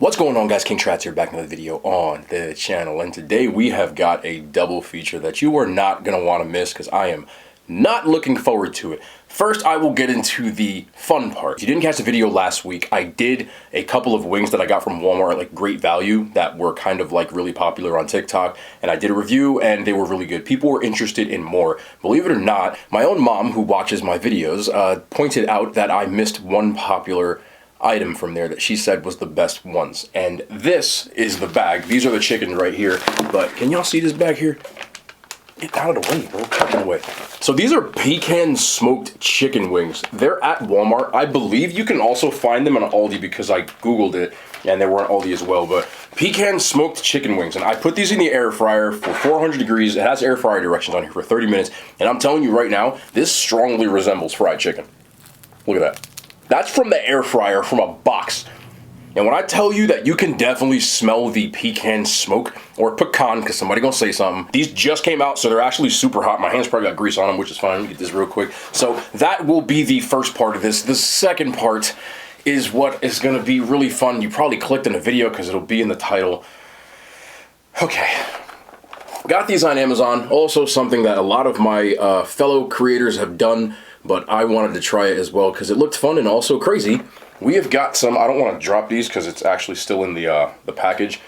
What's going on, guys? King Trats here, back in another video on the channel, and today we have got a double feature that you are not going to want to miss because I am not looking forward to it. First, I will get into the fun part. If you didn't catch the video last week, I did a couple of wings that I got from Walmart at like great value that were kind of like really popular on TikTok, and I did a review and they were really good. People were interested in more. Believe it or not, my own mom, who watches my videos, pointed out that I missed one popular item from there that she said was the best ones, and this is the bag. These are the chickens right here, but can y'all see this bag here? Get out of the way, bro. Get out of the way. So these are Pecan smoked chicken wings. They're at Walmart. I believe you can also find them on Aldi because I googled it and they were on Aldi as well. But Pecan smoked chicken wings, and I put these in the air fryer for 400 degrees. It has air fryer directions on here for 30 minutes, and I'm telling you right now, this strongly resembles fried chicken. Look at that. That's from the air fryer, from a box. And when I tell you that you can definitely smell the pecan smoke, or pecan, because somebody gonna say something. These just came out, so they're actually super hot. My hands probably got grease on them, which is fine. Let me get this real quick. So that will be the first part of this. The second part is what is gonna be really fun. You probably clicked in the video because it'll be in the title. Okay. Got these on Amazon. Also something that a lot of my fellow creators have done, but I wanted to try it as well because it looked fun and also crazy. We have got some, I don't want to drop these because it's actually still in the package,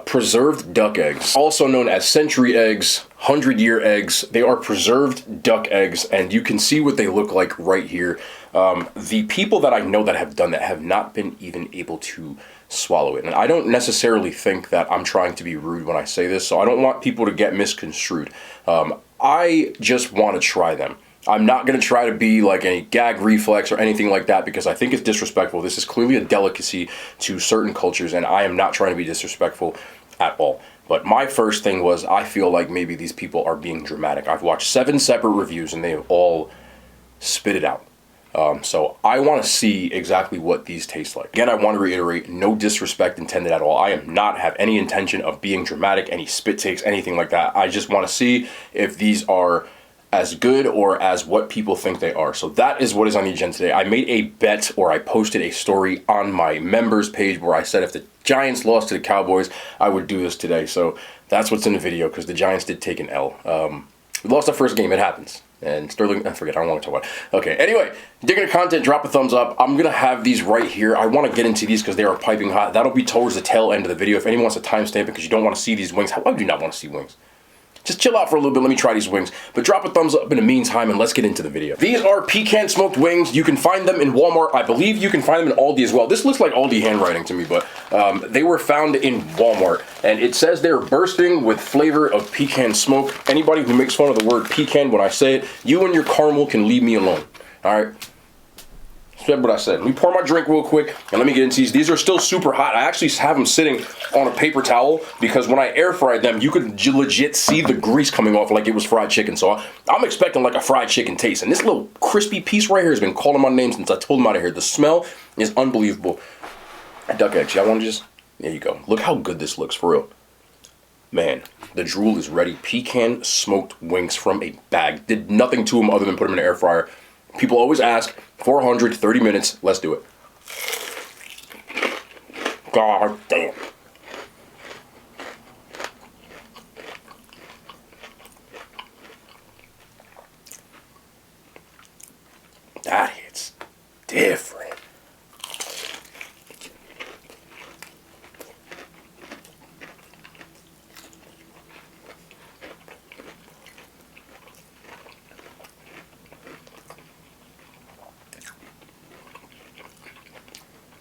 preserved duck eggs. Also known as Sentry Eggs, 100-year eggs. They are preserved duck eggs, and you can see what they look like right here. The people that I know that have done that have not been even able to swallow it. And I don't necessarily think that I'm trying to be rude when I say this, so I don't want people to get misconstrued. I just want to try them. I'm not going to try to be like any gag reflex or anything like that because I think it's disrespectful. This is clearly a delicacy to certain cultures, and I am not trying to be disrespectful at all. But my first thing was, I feel like maybe these people are being dramatic. I've watched 7 separate reviews and they have all spit it out. So I want to see exactly what these taste like. Again, I want to reiterate, no disrespect intended at all. I am not have any intention of being dramatic, any spit takes, anything like that. I just want to see if these are as good or as what people think they are. So that is what is on the agenda today. I made a bet, or I posted a story on my members page where I said if the Giants lost to the Cowboys, I would do this today. So that's what's in the video because the Giants did take an L. We lost our first game, it happens. And Sterling, I forget, I don't want to talk about it. Okay, anyway, digging the content, drop a thumbs up. I'm going to have these right here. I want to get into these because they are piping hot. That'll be towards the tail end of the video. If anyone wants to timestamp it because you don't want to see these wings, why do you not want to see wings? Just chill out for a little bit, let me try these wings. But drop a thumbs up in the meantime and let's get into the video. These are pecan smoked wings. You can find them in Walmart. I believe you can find them in Aldi as well. This looks like Aldi handwriting to me, but they were found in Walmart. And it says they're bursting with flavor of pecan smoke. Anybody who makes fun of the word pecan when I say it, you and your caramel can leave me alone. All right? Said what I said. Let me pour my drink real quick and let me get into these. These are still super hot. I actually have them sitting on a paper towel because when I air fried them, you could legit see the grease coming off like it was fried chicken. So I'm expecting like a fried chicken taste. And this little crispy piece right here has been calling my name since I told him out of here. The smell is unbelievable. Duck eggs. Y'all want to just... There you go. Look how good this looks for real. Man, the drool is ready. Pecan smoked wings from a bag. Did nothing to them other than put them in an air fryer. People always ask, 430 minutes, let's do it. God damn. That hits different.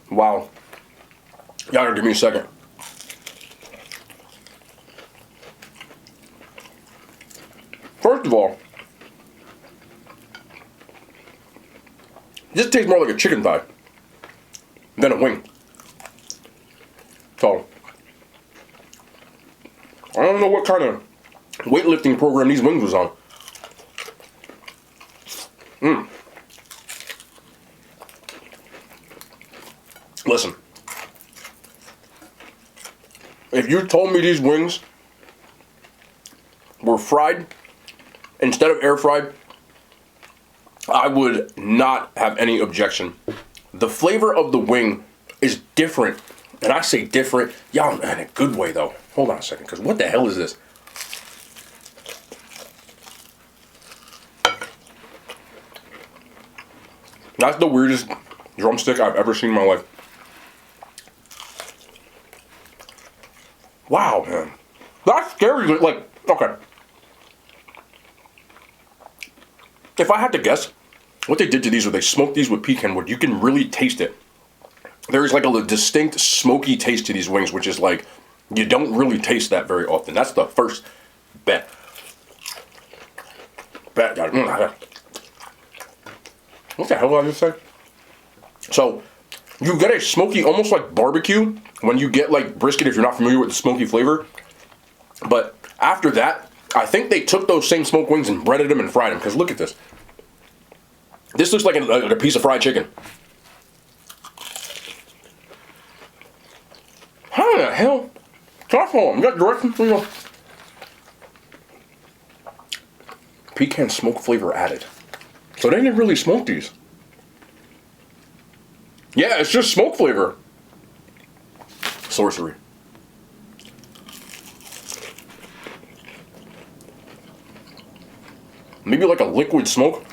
Wow. Y'all gotta give me a second. First of all, this tastes more like a chicken thigh than a wing. So, I don't know what kind of weightlifting program these wings was on. Listen, if you told me these wings were fried instead of air fried, I would not have any objection. The flavor of the wing is different And I say different, y'all, in a good way though. Hold on a second, because what the hell is this? That's the weirdest drumstick I've ever seen in my life. Wow, man. That's scary. Like, okay. If I had to guess, what they did to these was they smoked these with pecan wood. You can really taste it. There is like a distinct smoky taste to these wings, which is like, you don't really taste that very often. That's the first bet. What the hell did I just say? So, you get a smoky, almost like barbecue, when you get like brisket, if you're not familiar with the smoky flavor. But after that, I think they took those same smoked wings and breaded them and fried them. Because look at this. This looks like a piece of fried chicken. How the hell? Can I follow them? You got directions for you? Pecan smoke flavor added. So they didn't really smoke these. Yeah, it's just smoke flavor. Sorcery. Maybe like a liquid smoke.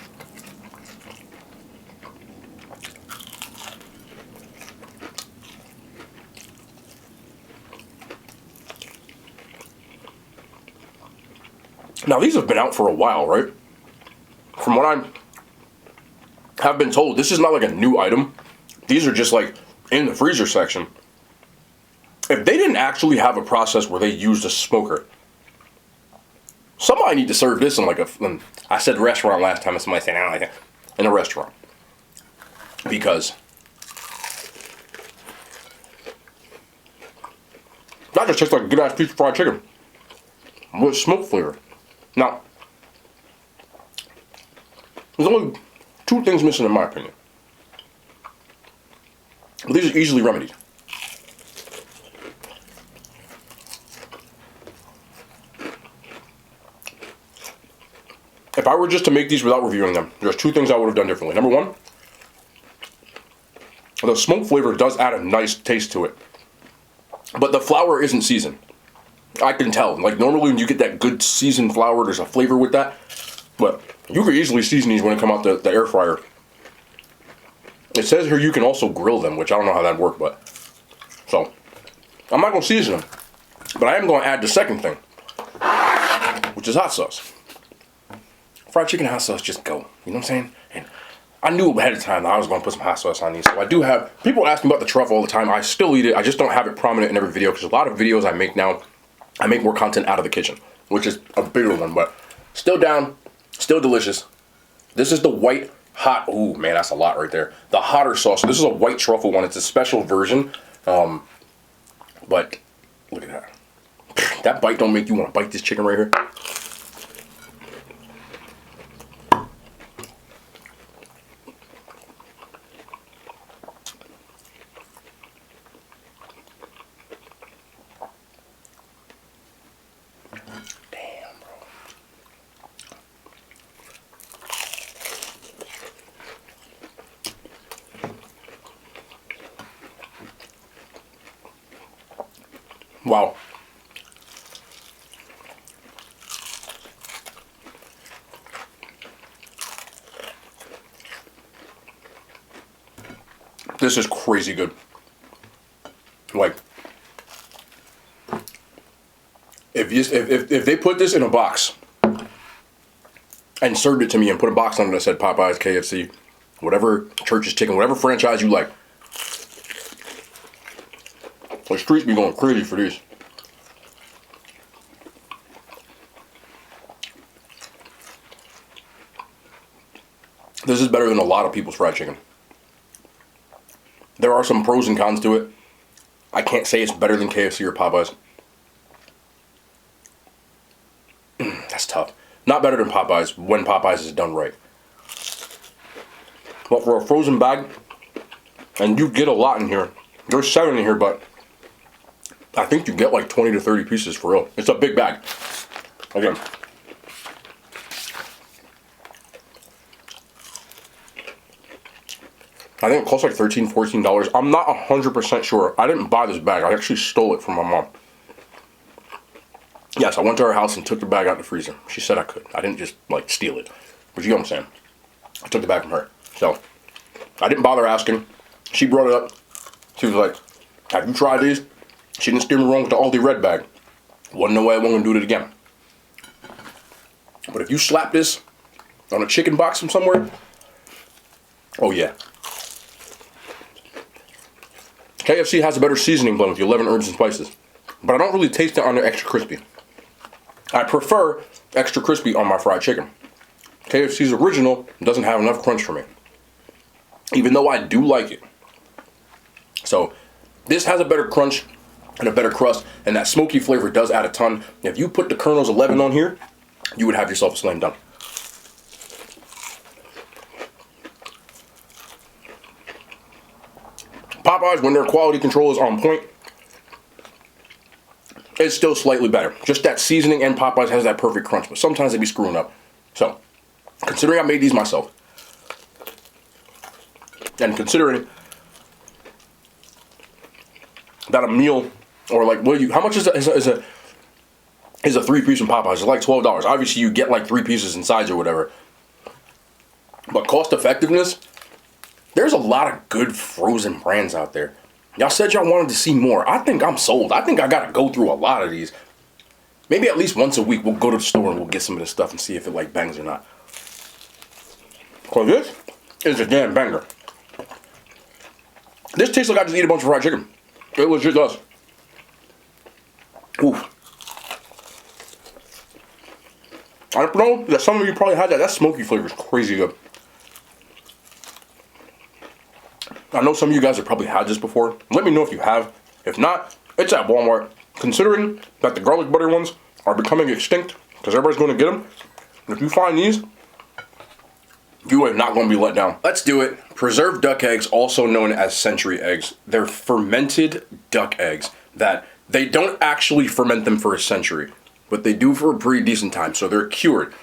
Now these have been out for a while, right? From what I have been told, this is not like a new item. These are just like in the freezer section. If they didn't actually have a process where they used a smoker, somebody need to serve this in like I said restaurant last time, and somebody said I don't like it, in a restaurant. Because that just tastes like a good ass piece of fried chicken with smoke flavor. Now, there's only two things missing in my opinion. But these are easily remedied. If I were just to make these without reviewing them, there's two things I would have done differently. Number one, the smoke flavor does add a nice taste to it. But the flour isn't seasoned. I can tell. Like normally when you get that good seasoned flour, there's a flavor with that. But you could easily season these when they come out the air fryer. It says here you can also grill them, which I don't know how that works, but. So, I'm not going to season them. But I am going to add the second thing, which is hot sauce. Fried chicken hot sauce, just go. You know what I'm saying? And I knew ahead of time that I was going to put some hot sauce on these. So I do have, people ask me about the truffle all the time. I still eat it. I just don't have it prominent in every video because a lot of videos I make now, I make more content out of the kitchen, which is a bigger one, but still down, still delicious. This is the white hot, ooh man, that's a lot right there. The hotter sauce. So this is a white truffle one. It's a special version, but look at that. That bite don't make you want to bite this chicken right here. Wow. This is crazy good. Like, if they put this in a box and served it to me and put a box on it that said Popeyes, KFC, whatever Church's Chicken, whatever franchise you like, the streets be going crazy for these. This is better than a lot of people's fried chicken. There are some pros and cons to it. I can't say it's better than KFC or Popeyes. That's tough. Not better than Popeyes when Popeyes is done right. But for a frozen bag, and you get a lot in here. There's 7 in here, but I think you get like 20 to 30 pieces for real. It's a big bag. Again. I think it cost like $13, $14. I'm not 100% sure. I didn't buy this bag. I actually stole it from my mom. Yes, I went to her house and took the bag out of the freezer. She said I could. I didn't just like steal it. But you know what I'm saying? I took the bag from her. So I didn't bother asking. She brought it up. She was like, have you tried these? She didn't steer me wrong with the Aldi red bag. Wasn't no way I wasn't gonna do it again. But if you slap this on a chicken box from somewhere, oh yeah. KFC has a better seasoning blend with the 11 herbs and spices. But I don't really taste it on the extra crispy. I prefer extra crispy on my fried chicken. KFC's original doesn't have enough crunch for me. Even though I do like it. So this has a better crunch and a better crust, and that smoky flavor does add a ton. If you put the Colonel's 11 on here, you would have yourself a slam dunk. Popeyes, when their quality control is on point, it's still slightly better. Just that seasoning, and Popeyes has that perfect crunch, but sometimes they be screwing up. So, considering I made these myself, and considering that a meal, or like, how much is a 3-piece from Popeyes? It's like $12. Obviously, you get like 3 pieces in size or whatever. But cost effectiveness, there's a lot of good frozen brands out there. Y'all said y'all wanted to see more. I think I'm sold. I think I gotta go through a lot of these. Maybe at least once a week we'll go to the store and we'll get some of this stuff and see if it like bangs or not. Cause this is a damn banger. This tastes like I just ate a bunch of fried chicken. It legit does. Oof. I know that some of you probably had that. That smoky flavor is crazy good. I know some of you guys have probably had this before. Let me know if you have. If not, it's at Walmart. Considering that the garlic butter ones are becoming extinct, because everybody's going to get them, if you find these, you are not going to be let down. Let's do it. Preserved duck eggs, also known as Sentry Eggs. They're fermented duck eggs that they don't actually ferment them for a century, but they do for a pretty decent time, so they're cured.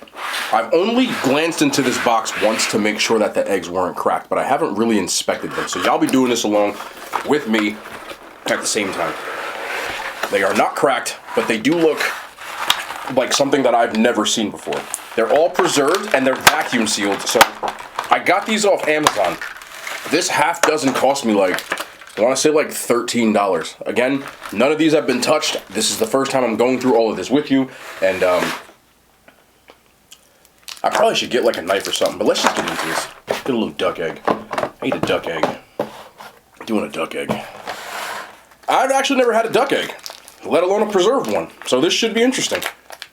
I've only glanced into this box once to make sure that the eggs weren't cracked, but I haven't really inspected them, so y'all be doing this along with me at the same time. They are not cracked, but they do look like something that I've never seen before. They're all preserved and they're vacuum sealed, so I got these off Amazon. This half dozen cost me like, I want to say like $13. Again, none of these have been touched. This is the first time I'm going through all of this with you, and I probably should get like a knife or something, but let's just get into this. Get a little duck egg. I ate a duck egg. Doing a duck egg. I've actually never had a duck egg, let alone a preserved one, so this should be interesting.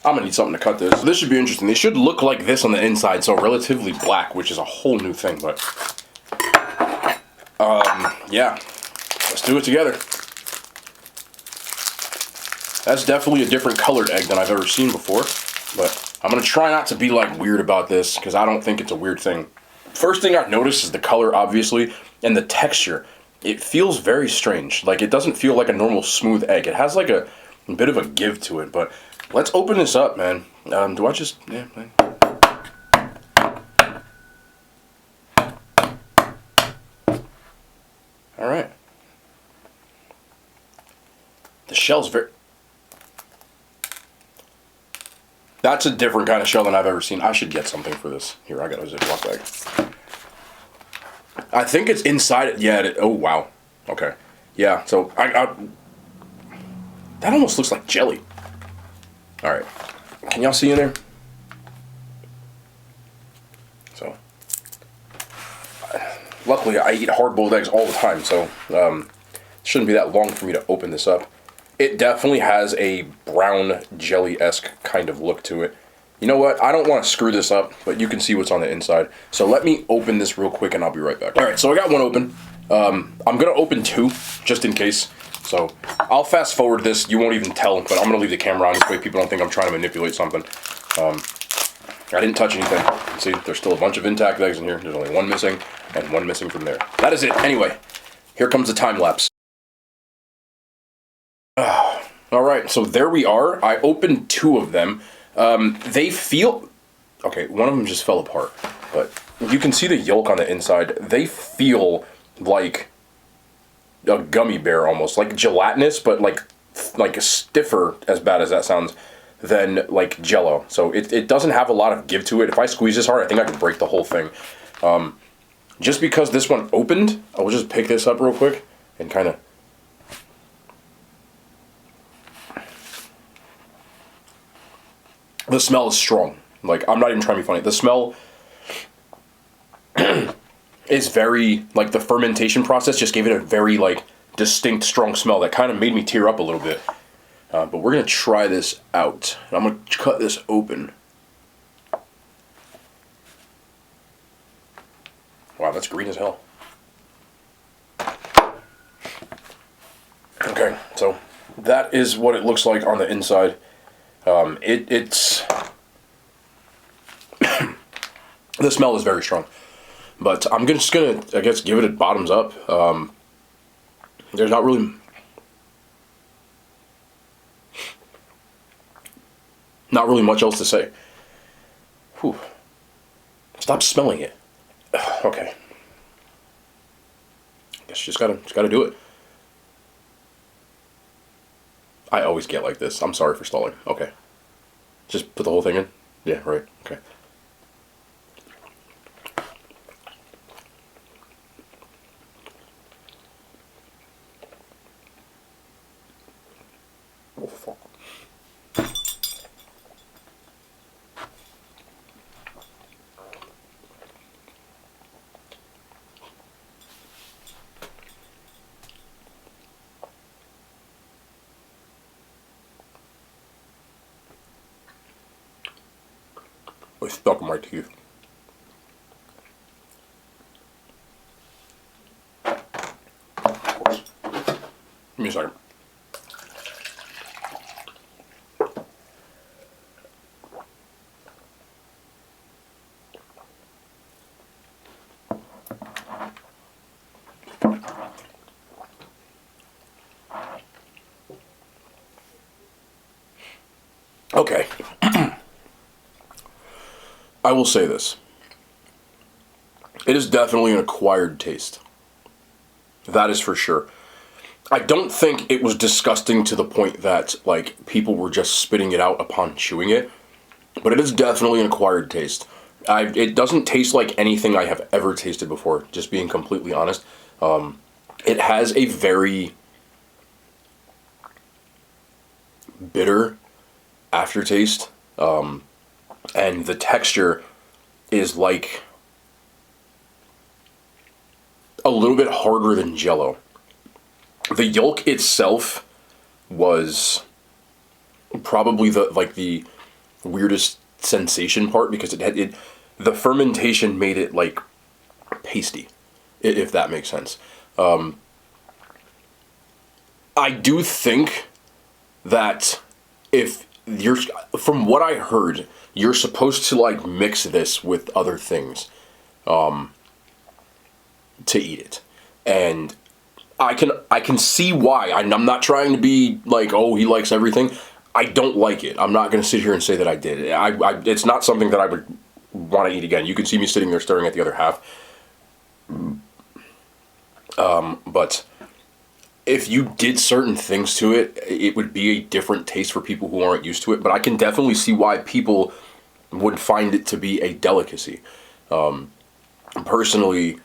I'm gonna need something to cut this. This should be interesting. They should look like this on the inside, so relatively black, which is a whole new thing, but yeah, let's do it together. That's definitely a different colored egg than I've ever seen before, but I'm gonna try not to be like weird about this, because I don't think it's a weird thing. First thing I've noticed is the color, obviously, and the texture. It feels very strange. Like, it doesn't feel like a normal smooth egg. It has like a bit of a give to it, but let's open this up, man. Do I just, yeah, man. All right. The shell's very, that's a different kind of shell than I've ever seen. I should get something for this. Here, I got a Ziploc bag. I think it's inside it. Yeah, oh, wow. Okay. Yeah, so that almost looks like jelly. All right. Can y'all see in there? So, luckily I eat hard-boiled eggs all the time, so it shouldn't be that long for me to open this up. It definitely has a brown jelly-esque kind of look to it. You know what? I don't want to screw this up, but you can see what's on the inside. So let me open this real quick and I'll be right back. All right, so I got one open. I'm going to open two, just in case. So I'll fast forward this. You won't even tell, but I'm going to leave the camera on this way people don't think I'm trying to manipulate something. I didn't touch anything. See, there's still a bunch of intact eggs in here. There's only one missing and one missing from there. That is it. Anyway, here comes the time lapse. All right, so there we are. I opened two of them. They feel, okay, one of them just fell apart, but you can see the yolk on the inside. They feel like a gummy bear almost, like gelatinous, but like stiffer, as bad as that sounds, than like Jello. So it doesn't have a lot of give to it. If I squeeze this hard, I think I could break the whole thing. Just because this one opened, I will just pick this up real quick and kind of. The smell is strong. Like, I'm not even trying to be funny. The smell is very, like, the fermentation process just gave it a very, like, distinct, strong smell that kind of made me tear up a little bit. But we're going to try this out. I'm going to cut this open. Wow, that's green as hell. Okay, so that is what it looks like on the inside. It's the smell is very strong, but I'm just gonna, I guess, give it a bottoms up. There's not really much else to say. Whew. Stop smelling it. Okay. Guess you just gotta do it. I always get like this. I'm sorry for stalling. Okay. Just put the whole thing in? Yeah, right. Okay. Oh, fuck. It's stuck in my teeth. Give me a second. Okay. I will say this. It is definitely an acquired taste. That is for sure. I don't think it was disgusting to the point that, like, people were just spitting it out upon chewing it. But it is definitely an acquired taste. It doesn't taste like anything I have ever tasted before, just being completely honest. It has a very bitter aftertaste. And the texture is like a little bit harder than Jello. The yolk itself was probably the weirdest sensation part, because the fermentation made it like pasty, if that makes sense. I do think that from what I heard, you're supposed to like mix this with other things to eat it. And I can see why. I'm not trying to be like, oh, he likes everything. I don't like it. I'm not going to sit here and say that I did. It's not something that I would want to eat again. You can see me sitting there staring at the other half. But if you did certain things to it, it would be a different taste for people who aren't used to it. But I can definitely see why people would find it to be a delicacy. Personally,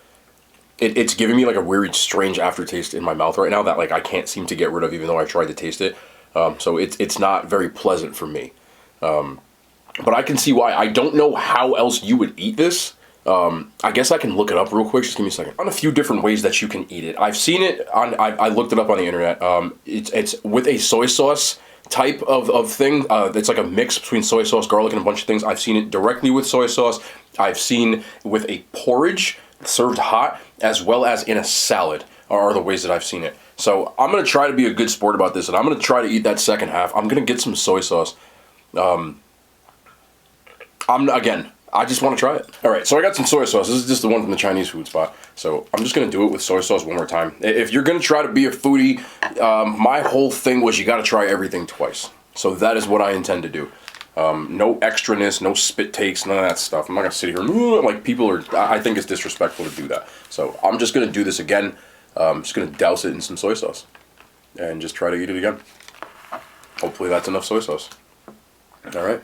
it's giving me like a weird, strange aftertaste in my mouth right now that like I can't seem to get rid of, even though I tried to taste it. So it's not very pleasant for me. But I can see why. I don't know how else you would eat this. I guess I can look it up real quick. Just give me a second. On a few different ways that you can eat it. I've seen it on. I looked it up on the internet. It's with a soy sauce type of thing. It's like a mix between soy sauce, garlic, and a bunch of things. I've seen it directly with soy sauce. I've seen with a porridge served hot, as well as in a salad, are the ways that I've seen it. So I'm gonna try to be a good sport about this, and I'm gonna try to eat that second half. I'm gonna get some soy sauce. I just want to try it. All right, so I got some soy sauce. This is just the one from the Chinese food spot. So I'm just going to do it with soy sauce one more time. If you're going to try to be a foodie, my whole thing was you got to try everything twice. So that is what I intend to do. No extraness, no spit takes, none of that stuff. I'm not gonna sit here like people are. I think it's disrespectful to do that. So I'm just gonna do this again. I'm just gonna douse it in some soy sauce and just try to eat it again. Hopefully that's enough soy sauce. All right.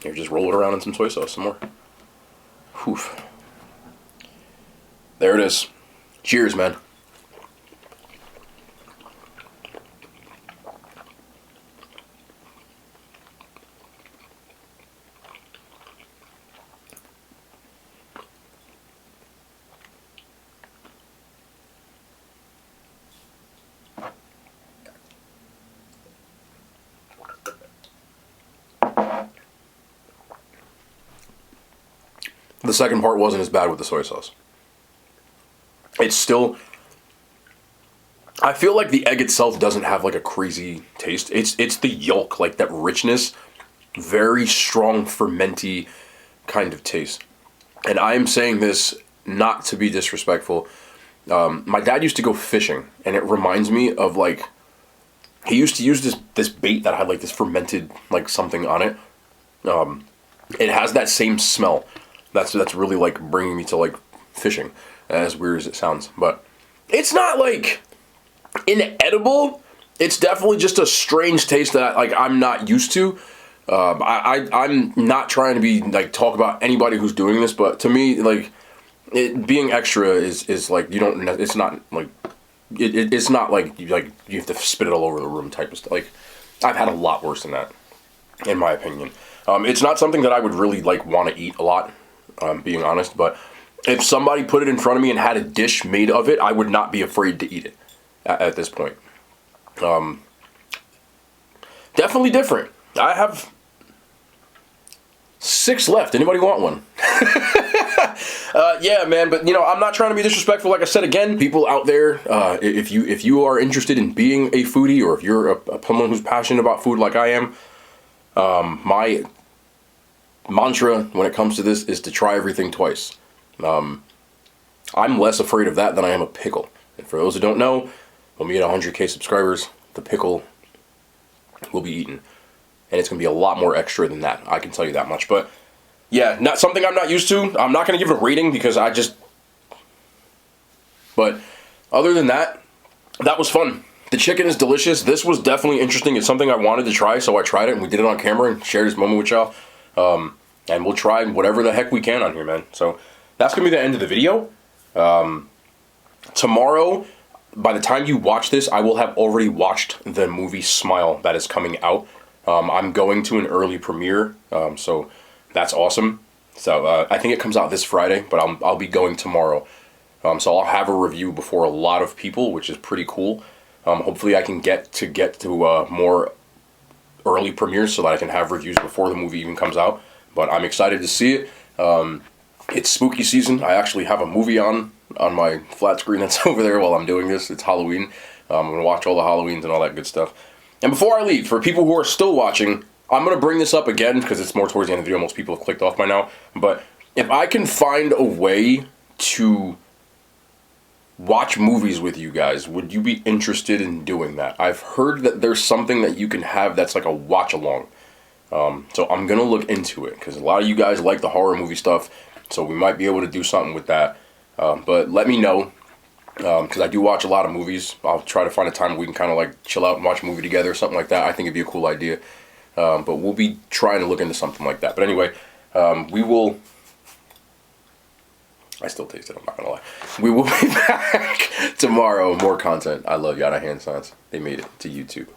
Here, just roll it around in some soy sauce some more. Whew. There it is. Cheers, man. The second part wasn't as bad with the soy sauce. It's still, I feel like the egg itself doesn't have like a crazy taste. It's the yolk, like that richness, very strong fermenty kind of taste. And I am saying this not to be disrespectful. My dad used to go fishing, and it reminds me of like, he used to use this bait that had like this fermented like something on it. It has that same smell. That's really like bringing me to like fishing, as weird as it sounds. But it's not like inedible. It's definitely just a strange taste that like I'm not used to. I'm not trying to be like talk about anybody who's doing this, but to me, like it being extra is like you don't. It's not like it's not like you have to spit it all over the room type of stuff. Like I've had a lot worse than that, in my opinion. It's not something that I would really like want to eat a lot. Being honest, but if somebody put it in front of me and had a dish made of it, I would not be afraid to eat it at this point. Definitely different. I have 6 left. Anybody want one? Yeah, man, but I'm not trying to be disrespectful. Like I said again, people out there, if you are interested in being a foodie, or if you're someone who's passionate about food like I am, my mantra when it comes to this is to try everything twice. I'm less afraid of that than I am a pickle. And for those who don't know, when we get 100K subscribers, the pickle will be eaten. And it's going to be a lot more extra than that. I can tell you that much. But yeah, not something I'm not used to. I'm not going to give it a rating because but other than that, that was fun. The chicken is delicious. This was definitely interesting. It's something I wanted to try, so I tried it, and we did it on camera and shared this moment with y'all. And we'll try whatever the heck we can on here, man. So that's going to be the end of the video. Tomorrow, by the time you watch this, I will have already watched the movie Smile that is coming out. I'm going to an early premiere, so that's awesome. So I think it comes out this Friday, but I'll be going tomorrow. So I'll have a review before a lot of people, which is pretty cool. Hopefully I can get to more early premieres so that I can have reviews before the movie even comes out. But I'm excited to see it. It's spooky season. I actually have a movie on my flat screen that's over there while I'm doing this. It's Halloween. I'm going to watch all the Halloweens and all that good stuff. And before I leave, for people who are still watching, I'm going to bring this up again because it's more towards the end of the video. Most people have clicked off by now. But if I can find a way to watch movies with you guys, would you be interested in doing that? I've heard that there's something that you can have that's like a watch along. So I'm going to look into it because a lot of you guys like the horror movie stuff. So we might be able to do something with that. But let me know because I do watch a lot of movies. I'll try to find a time where we can kind of like chill out and watch a movie together or something like that. I think it'd be a cool idea. But we'll be trying to look into something like that. But anyway, we will... I still taste it, I'm not gonna lie. We will be back tomorrow. More content. I love Yada Hand Signs. They made it to YouTube.